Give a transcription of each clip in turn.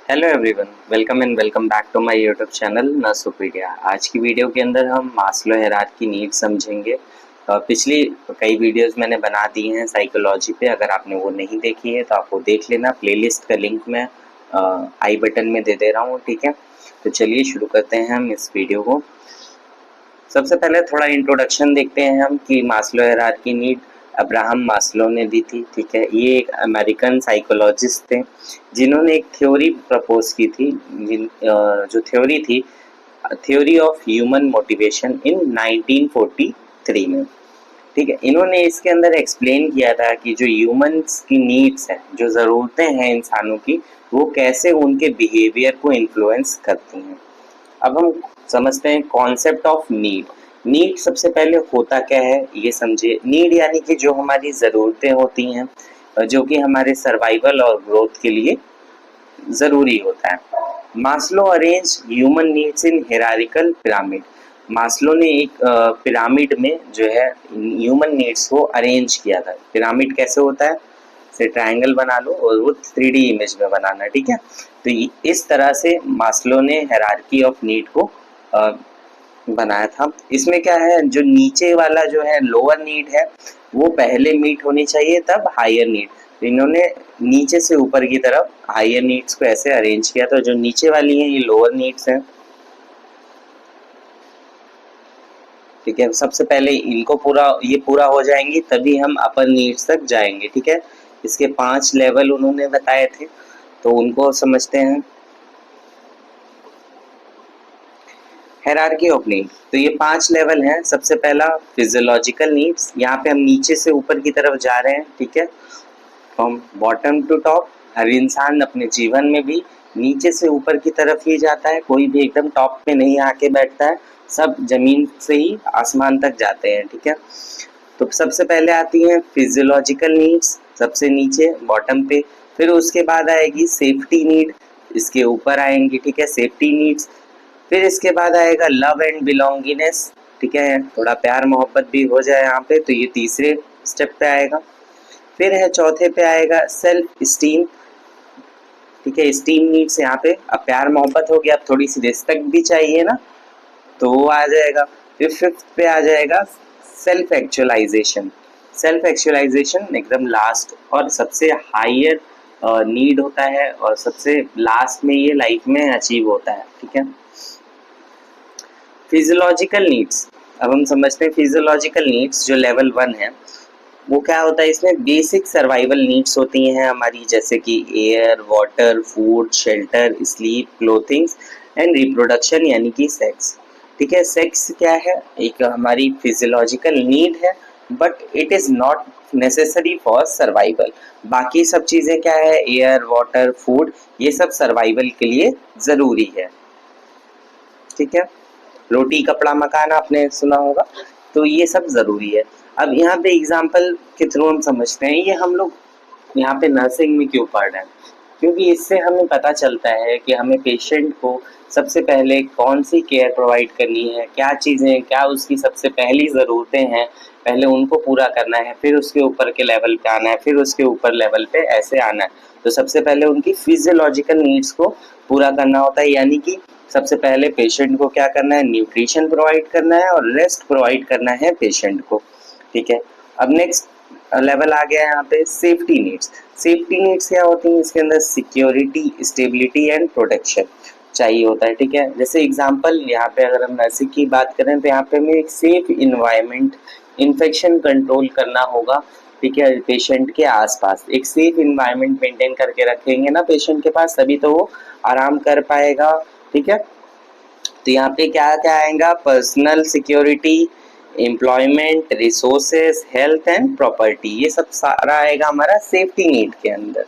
Hello everyone, welcome and welcome back to my YouTube channel Nursopedia. आज की video के अंदर हम मास्लो हायरार्की नीड समझेंगे। पिछली कई वीडियोस मैंने बना दी हैं साइकोलॉजी पे। अगर आपने वो नहीं देखी है तो आप वो देख लेना। प्लेलिस्ट का लिंक मैं आई बटन में दे दे रहा हूँ, ठीक है। तो चलिए शुरू करते हैं हम इस वीडियो को। सबसे पहले थोड़ा इंट्रोडक्शन देखते हैं हम कि Maslow hierarchy need Abraham Maslow ने दी थी, ठीक है। ये एक अमेरिकन साइकोलॉजिस्ट थे जिन्होंने एक थ्योरी प्रपोज की थी, जो थ्योरी थी theory of human motivation in 1943 में, ठीक है। इन्होंने इसके अंदर एक्सप्लेन किया था कि जो ह्यूमंस की नीड्स हैं, जो ज़रूरतें हैं इंसानों की, वो कैसे उनके बिहेवियर को इन्फ्लुएंस करती हैं। अब हम समझते हैं कॉन्सेप्ट ऑफ नीड। नीड सबसे पहले होता क्या है ये समझिए। नीड यानी कि जो हमारी ज़रूरतें होती हैं, जो कि हमारे सर्वाइवल और ग्रोथ के लिए ज़रूरी होता है। मास्लो अरेंज ह्यूमन नीड्स इन हिरारिकल पिरामिड। मास्लो ने एक पिरामिड में जो है ह्यूमन नीड्स को अरेंज किया था। पिरामिड कैसे होता है, से ट्रायंगल बना लो और वो 3D इमेज में बनाना, ठीक है। तो इस तरह से मास्लो ने हायरार्की ऑफ नीड को बनाया था। इसमें क्या है, जो नीचे वाला जो है लोअर नीड है वो पहले मीट होनी चाहिए, तब हायर नीड। तो इन्होंने नीचे से ऊपर की तरफ हायर नीड्स को ऐसे अरेंज किया। तो जो नीचे वाली है ये लोअर नीड्स हैं, ठीक है। सबसे पहले इनको ये पूरा हो जाएंगी तभी हम अपर नीड्स तक जाएंगे, ठीक है। इसके 5 लेवल उन्होंने बताए थे, तो उनको समझते हैं। हायरार्की ऑफ नीड, तो ये 5 लेवल हैं। सबसे पहला फिजियोलॉजिकल नीड्स, यहाँ पे हम नीचे से ऊपर की तरफ जा रहे हैं, ठीक है, फ्रॉम बॉटम टू टॉप। हर इंसान अपने जीवन में भी नीचे से ऊपर की तरफ ही जाता है, कोई भी एकदम टॉप पे नहीं आके बैठता है, सब जमीन से ही आसमान तक जाते हैं, ठीक है। तो सबसे पहले आती हैं फिजियोलॉजिकल नीड्स, सबसे नीचे बॉटम पे। फिर उसके बाद आएगी सेफ्टी नीड, इसके ऊपर आएंगी, ठीक है, सेफ्टी नीड्स। फिर इसके बाद आएगा लव एंड बिलोंगिनेस, ठीक है, थोड़ा प्यार मोहब्बत भी हो जाए यहाँ पे, तो ये तीसरे स्टेप पे आएगा। फिर है चौथे पे आएगा सेल्फ स्टीम, ठीक है, स्टीम नीड्स यहाँ पे। अब प्यार मोहब्बत हो गया, अब थोड़ी सी रिस्पेक्ट भी चाहिए ना, तो वो आ जाएगा। फिर फिफ्थ पे आ जाएगा सेल्फ एक्चुअलाइजेशन। सेल्फ एक्चुअलाइजेशन एकदम लास्ट और सबसे हायर नीड होता है, और सबसे लास्ट में ये लाइफ में अचीव होता है, ठीक है। फिजियोलॉजिकल नीड्स, अब हम समझते हैं फिजियोलॉजिकल नीड्स जो लेवल 1 है वो क्या होता है। इसमें बेसिक सर्वाइवल नीड्स होती हैं हमारी, जैसे कि air, water, food, shelter, sleep, clothings and reproduction यानी कि सेक्स, ठीक है। सेक्स क्या है, एक हमारी फिजियोलॉजिकल नीड है, but it is not necessary for survival. बाकी सब चीज़ें क्या है, एयर, वाटर, फूड, ये सब सर्वाइवल के लिए ज़रूरी है, ठीक है। रोटी, कपड़ा, मकान आपने सुना होगा, तो ये सब ज़रूरी है। अब यहाँ पे एग्जाम्पल के थ्रू हम समझते हैं, ये हम लोग यहाँ पे नर्सिंग में क्यों पढ़ रहे हैं, क्योंकि इससे हमें पता चलता है कि हमें पेशेंट को सबसे पहले कौन सी केयर प्रोवाइड करनी है, क्या चीज़ें, क्या उसकी सबसे पहली ज़रूरतें हैं, पहले उनको पूरा करना है, फिर उसके ऊपर के लेवल पे आना है, फिर उसके ऊपर लेवल पे ऐसे आना है। तो सबसे पहले उनकी फिजियोलॉजिकल नीड्स को पूरा करना होता है, यानी कि सबसे पहले पेशेंट को क्या करना है, न्यूट्रिशन प्रोवाइड करना है और रेस्ट प्रोवाइड करना है पेशेंट को, ठीक है। अब नेक्स्ट लेवल आ गया यहाँ पे सेफ्टी नीड्स। सेफ्टी नीड्स क्या होती हैं, इसके अंदर सिक्योरिटी, स्टेबिलिटी एंड प्रोटेक्शन चाहिए होता है, ठीक है। जैसे एग्जांपल यहाँ पे अगर हम नर्सिंग की बात करें तो यहाँ पे हमें एक सेफ इन्वायरमेंट, इन्फेक्शन कंट्रोल करना होगा, ठीक है। पेशेंट के आसपास एक सेफ इन्वायरमेंट मेंटेन करके रखेंगे ना पेशेंट के पास, तभी तो वो आराम कर पाएगा, ठीक है। तो यहाँ पे क्या क्या आएगा, personal security, employment, resources, health and property, ये सब सारा आएगा हमारा सेफ्टी नीड के अंदर।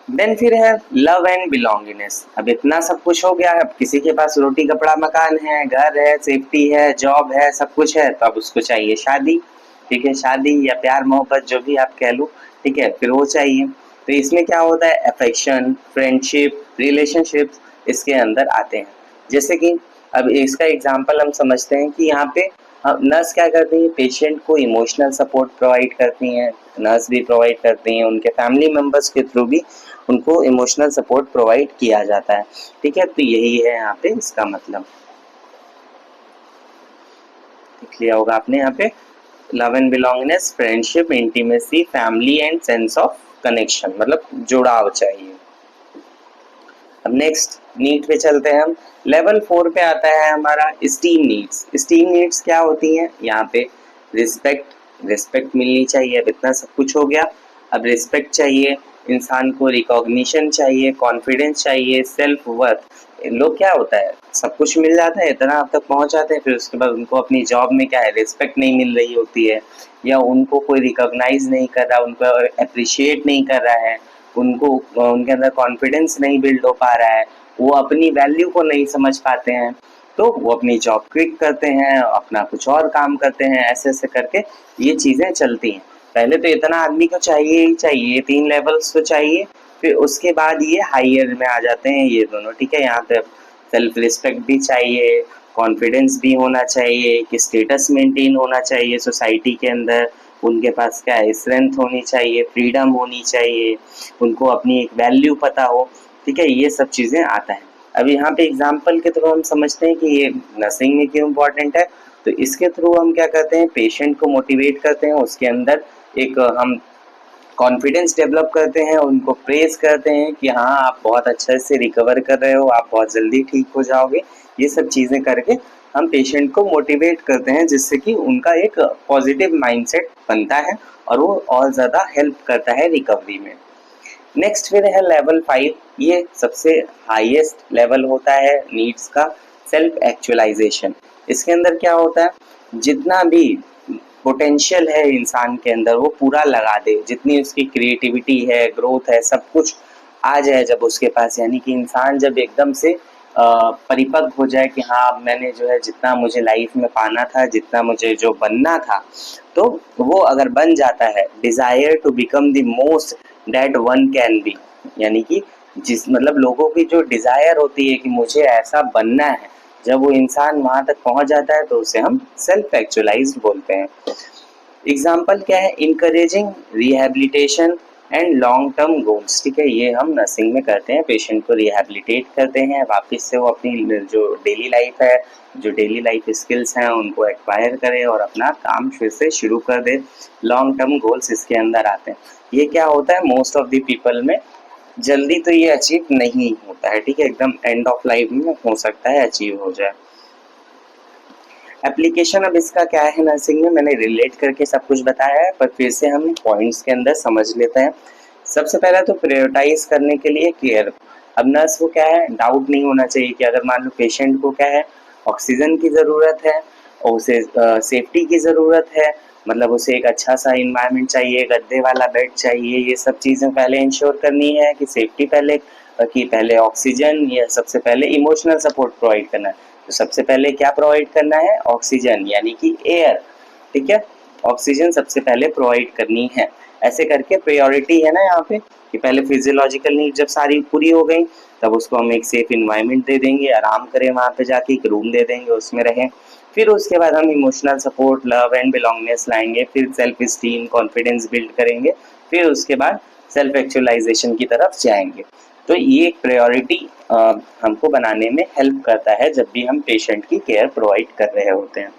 देन फिर है लव एंड बिलोंगिंगनेस। अब इतना सब कुछ हो गया है, अब किसी के पास रोटी, कपड़ा, मकान है, घर है, सेफ्टी है, जॉब है, सब कुछ है, तो अब उसको चाहिए शादी, ठीक है। शादी या प्यार मोहब्बत जो भी आप कह लो, ठीक है, फिर वो चाहिए। तो इसमें क्या होता है, अफेक्शन, फ्रेंडशिप, रिलेशनशिप इसके अंदर आते हैं। जैसे कि अब इसका एग्जाम्पल हम समझते हैं कि यहाँ पे नर्स क्या करती है, पेशेंट को इमोशनल सपोर्ट प्रोवाइड करती हैं, नर्स भी प्रोवाइड करती हैं, उनके फैमिली मेम्बर्स के थ्रू भी उनको इमोशनल सपोर्ट प्रोवाइड किया जाता है। ठीक है, तो यही है यहाँ पे इसका मतलब। लिख लिया होगा आपने यहाँ पे, love and belongingness, friendship, intimacy, family and sense of connection, मतलब जुड़ाव चाहिए। अब नेक्स्ट नीड पे चलते हैं हम। लेवल 4 पे आता है हमारा स्टीम नीड्स। स्टीम नीड्स क्या होती हैं? यहाँ पे रिस्पेक्ट मिलनी चाहिए। अब इतना सब कुछ हो गया, अब रिस्पेक्ट चाहिए इंसान को, रिकॉग्निशन चाहिए, कॉन्फिडेंस चाहिए, सेल्फ वर्थ। लोग क्या होता है, सब कुछ मिल जाता है, इतना अब तक पहुंच जाते हैं, फिर उसके बाद उनको अपनी जॉब में क्या है, रिस्पेक्ट नहीं मिल रही होती है, या उनको कोई रिकॉग्नाइज नहीं कर रहा, उनको अप्रिशिएट नहीं कर रहा है, उनको उनके अंदर कॉन्फिडेंस नहीं बिल्ड हो पा रहा है, वो अपनी वैल्यू को नहीं समझ पाते हैं, तो वो अपनी जॉब क्विट करते हैं, अपना कुछ और काम करते हैं, ऐसे ऐसे करके ये चीज़ें चलती हैं। पहले तो इतना आदमी को चाहिए ही चाहिए, 3 लेवल्स तो चाहिए, फिर उसके बाद ये हायर में आ जाते हैं ये दोनों। ठीक है, यहाँ पे सेल्फ रिस्पेक्ट भी चाहिए, कॉन्फिडेंस भी होना चाहिए, कि स्टेटस मेंटेन होना चाहिए सोसाइटी के अंदर, उनके पास क्या है, स्ट्रेंथ होनी चाहिए, फ्रीडम होनी चाहिए, उनको अपनी एक वैल्यू पता हो। ठीक है, ये सब चीज़ें आता है। अब यहाँ पे एग्जाम्पल के थ्रू हम समझते हैं कि ये नर्सिंग में क्यों इम्पोर्टेंट है। तो इसके थ्रू हम क्या करते हैं, पेशेंट को मोटिवेट करते हैं, उसके अंदर एक हम कॉन्फिडेंस डेवलप करते हैं, उनको प्रेज करते हैं कि हाँ आप बहुत अच्छे से रिकवर कर रहे हो, आप बहुत जल्दी ठीक हो जाओगे। ये सब चीज़ें करके हम पेशेंट को मोटिवेट करते हैं, जिससे कि उनका एक पॉजिटिव माइंडसेट बनता है और वो और ज़्यादा हेल्प करता है रिकवरी में। नेक्स्ट फिर है लेवल 5। ये सबसे हाईएस्ट लेवल होता है नीड्स का, सेल्फ एक्चुअलाइजेशन। इसके अंदर क्या होता है, जितना भी पोटेंशियल है इंसान के अंदर वो पूरा लगा दे, जितनी उसकी क्रिएटिविटी है, ग्रोथ है, सब कुछ आ जाए जब उसके पास, यानी कि इंसान जब एकदम से परिपक्व हो जाए कि हाँ मैंने जो है जितना मुझे लाइफ में पाना था, जितना मुझे जो बनना था, तो वो अगर बन जाता है, desire to become the most that one can be, यानी कि जिस मतलब लोगों की जो डिजायर होती है कि मुझे ऐसा बनना है, जब वो इंसान वहां तक पहुंच जाता है तो उसे हम सेल्फ एक्चुअलाइज्ड बोलते हैं। एग्जाम्पल क्या है, encouraging rehabilitation and long term goals. ठीक है, ये हम नर्सिंग में करते हैं, पेशेंट को रिहैबिलिटेट करते हैं, वापस से वो अपनी जो डेली लाइफ है, जो डेली लाइफ स्किल्स हैं उनको एक्वायर करे और अपना काम फिर से शुरू कर दे। लॉन्ग टर्म गोल्स इसके अंदर आते हैं। ये क्या होता है, मोस्ट ऑफ द पीपल में जल्दी तो ये अचीव नहीं होता है। ठीक है, एकदम एंड ऑफ लाइफ में हो सकता है अचीव हो जाए। एप्लीकेशन अब इसका क्या है नर्सिंग में, मैंने रिलेट करके सब कुछ बताया है, पर फिर से हम पॉइंट्स के अंदर समझ लेते हैं। सबसे पहला तो प्रायोरिटाइज करने के लिए केयर। अब नर्स को क्या है, डाउट नहीं होना चाहिए कि अगर मान लो पेशेंट को क्या है, ऑक्सीजन की ज़रूरत है और उसे सेफ्टी की ज़रूरत है, मतलब उसे एक अच्छा सा इन्वायरमेंट चाहिए, गद्दे वाला बेड चाहिए, ये सब चीज़ें पहले इंश्योर करनी है कि सेफ्टी पहले, कि पहले ऑक्सीजन, या सबसे पहले इमोशनल सपोर्ट प्रोवाइड करना है। तो सबसे पहले क्या प्रोवाइड करना है, ऑक्सीजन यानी कि एयर। ठीक है, ऑक्सीजन सबसे पहले प्रोवाइड करनी है। ऐसे करके प्रायोरिटी है ना यहाँ पे, कि पहले फिजियोलॉजिकल नीड जब सारी पूरी हो गई, तब उसको हम एक सेफ इन्वायरमेंट दे देंगे, आराम करें वहाँ पे जाके, एक रूम दे देंगे, उसमें रहें। फिर उसके बाद हम इमोशनल सपोर्ट, लव एंड बिलोंगनेस लाएंगे, फिर सेल्फ स्टीम, कॉन्फिडेंस बिल्ड करेंगे, फिर उसके बाद सेल्फ एक्चुअलाइजेशन की तरफ जाएंगे। तो ये एक प्रायोरिटी हमको बनाने में हेल्प करता है जब भी हम पेशेंट की केयर प्रोवाइड कर रहे होते हैं।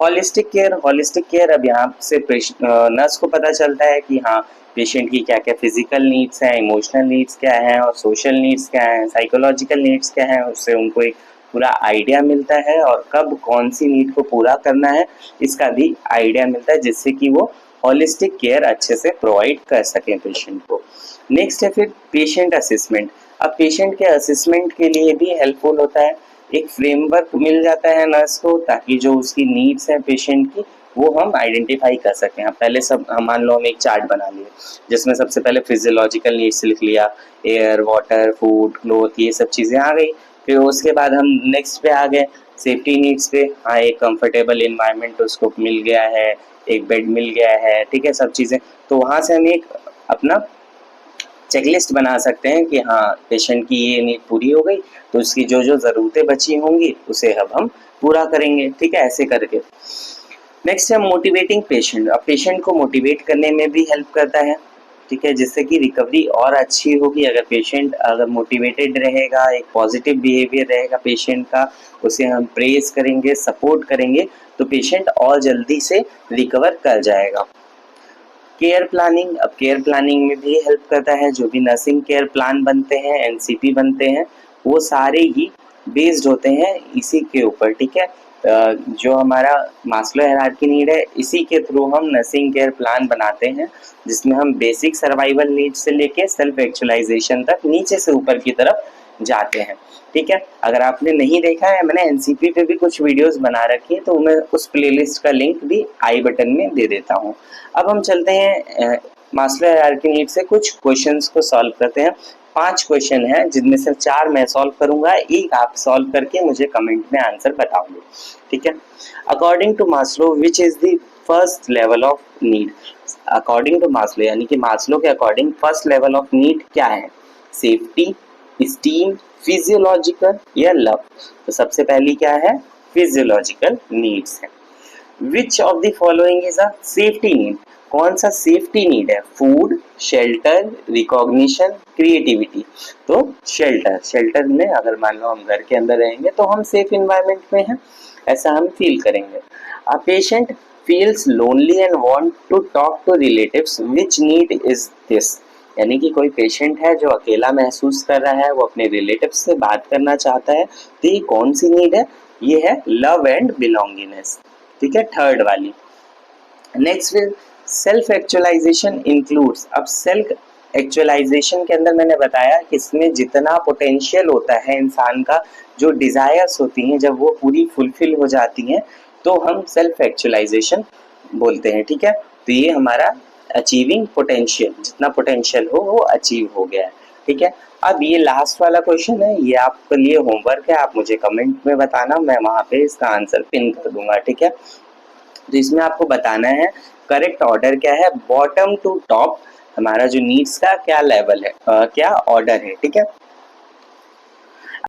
होलिस्टिक केयर अब यहाँ से नर्स को पता चलता है कि हाँ पेशेंट की क्या क्या फिजिकल नीड्स हैं, इमोशनल नीड्स क्या हैं, और सोशल नीड्स क्या हैं, साइकोलॉजिकल नीड्स क्या हैं, उससे उनको एक पूरा आइडिया मिलता है, और कब कौन सी नीड को पूरा करना है इसका भी आइडिया मिलता है, जिससे कि वो होलिस्टिक केयर अच्छे से प्रोवाइड कर सकें पेशेंट को। नेक्स्ट है फिर पेशेंट असेसमेंट। अब पेशेंट के असेसमेंट के लिए भी हेल्पफुल होता है, एक फ्रेमवर्क मिल जाता है नर्स को, ताकि जो उसकी नीड्स हैं पेशेंट की वो हम आइडेंटिफाई कर सकें। हम पहले सब हम मान लो हम एक चार्ट बना लिए, जिसमें सबसे पहले फिजियोलॉजिकल नीड्स लिख लिया, एयर, वाटर, फूड, क्लोथ, ये सब चीज़ें आ गई। फिर उसके बाद हम नेक्स्ट पे आ गए सेफ्टी नीड्स पे। हाँ, एक कंफर्टेबल इन्वायरमेंट उसको मिल गया है, एक बेड मिल गया है, ठीक है, सब चीज़ें। तो वहाँ से हम एक अपना चेकलिस्ट बना सकते हैं कि हाँ पेशेंट की ये नीड पूरी हो गई, तो उसकी जो जो ज़रूरतें बची होंगी उसे अब हम पूरा करेंगे। ठीक है, ऐसे करके। नेक्स्ट है मोटिवेटिंग पेशेंट। अब पेशेंट को मोटिवेट करने में भी हेल्प करता है। ठीक ठीक है, जिससे कि रिकवरी और अच्छी होगी। अगर पेशेंट अगर मोटिवेटेड रहेगा, एक पॉजिटिव बिहेवियर रहेगा पेशेंट का, उसे हम प्रेज करेंगे, सपोर्ट करेंगे, तो पेशेंट और जल्दी से रिकवर कर जाएगा। केयर प्लानिंग, अब केयर प्लानिंग में भी हेल्प करता है। जो भी नर्सिंग केयर प्लान बनते हैं, एनसीपी बनते हैं, वो सारे ही बेस्ड होते हैं इसी के ऊपर, ठीक है। जो हमारा मास्लो हायरार्की नीड है, इसी के थ्रू हम नर्सिंग केयर प्लान बनाते हैं, जिसमें हम बेसिक सर्वाइवल नीड से लेके सेल्फ एक्चुअलाइजेशन तक नीचे से ऊपर की तरफ जाते हैं, ठीक है। अगर आपने नहीं देखा है, मैंने एनसीपी पे भी कुछ वीडियोस बना रखी है, तो मैं उस प्लेलिस्ट का लिंक भी आई बटन में दे देता हूँ। अब हम चलते हैं मास्लो हायरार्की नीड से कुछ क्वेश्चंस को सॉल्व करते हैं। 5 क्वेश्चन हैं, जिनमें से 4 मैं सॉल्व करूंगा, एक आप सॉल्व करके मुझे कमेंट में आंसर बताओगे, ठीक है। According to Maslow, which is the first level of need? According to Maslow, यानी कि मास्लो के according first level of need क्या है? सेफ्टी, स्टीम, फिजियोलॉजिकल या लव? तो सबसे पहली क्या है? फिजियोलॉजिकल नीड्स है। Which of the following is a safety need? कौन सा सेफ्टी नीड है? Food, shelter, recognition, creativity? तो शेल्टर, शेल्टर में अगर मान लो हम घर के अंदर रहेंगे तो हम सेफ इन्वायरमेंट में हैं, ऐसा हम फील करेंगे। A patient feels lonely and want to talk to relatives, which need is this? यानी कि कोई पेशेंट है जो अकेला महसूस कर रहा है, वो अपने रिलेटिव्स से बात करना चाहता है, तो ये कौन सी नीड है? ये है लव एंड बिलोंगिंगनेस, ठीक है, थर्ड वाली। नेक्स्ट फिर सेल्फ एक्चुअलाइजेशन इंक्लूड्स। अब सेल्फ एक्चुअलाइजेशन के अंदर मैंने बताया कि इसमें जितना पोटेंशियल होता है इंसान का, जो डिजायर्स होती हैं, जब वो पूरी फुलफिल हो जाती हैं, तो हम सेल्फ एक्चुअलाइजेशन बोलते हैं, ठीक है। तो ये हमारा अचीविंग पोटेंशियल, जितना पोटेंशियल हो वो अचीव हो गया है, ठीक है। अब ये लास्ट वाला क्वेश्चन है, ये आपके लिए होमवर्क है, आप मुझे कमेंट में बताना, मैं वहां पे इसका आंसर पिन कर दूंगा, ठीक है। तो इसमें आपको बताना है करेक्ट ऑर्डर क्या है, बॉटम टू टॉप हमारा जो नीड्स का क्या लेवल है, क्या ऑर्डर है, ठीक है।